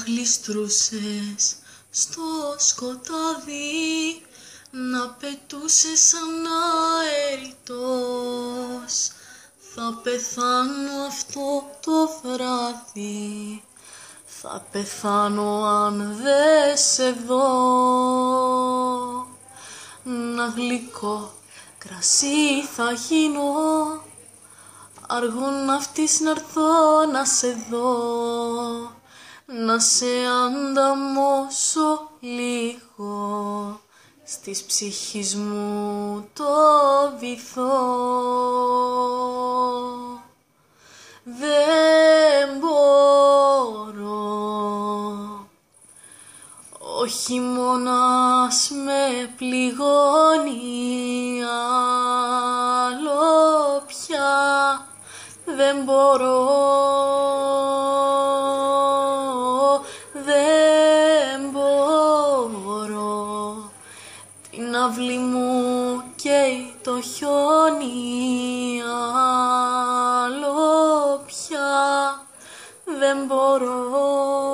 γλιστρούσες στο σκοτάδι, να πετούσες σαν αέριτος. Θα πεθάνω αυτό το βράδυ, θα πεθάνω αν δεν σε δω. Να γλυκό κρασί θα γίνω, αργό να'ύτης να'ρθώ να σε δω, να σε ανταμώσω λίγο στις ψυχής μου το βυθό. Δεν μπορώ, ο χειμώνας με πληγώνει, άλλο πια δεν μπορώ, δεν μπορώ. Την αυλή μου καίει το χιόνι, άλλο πια δεν μπορώ.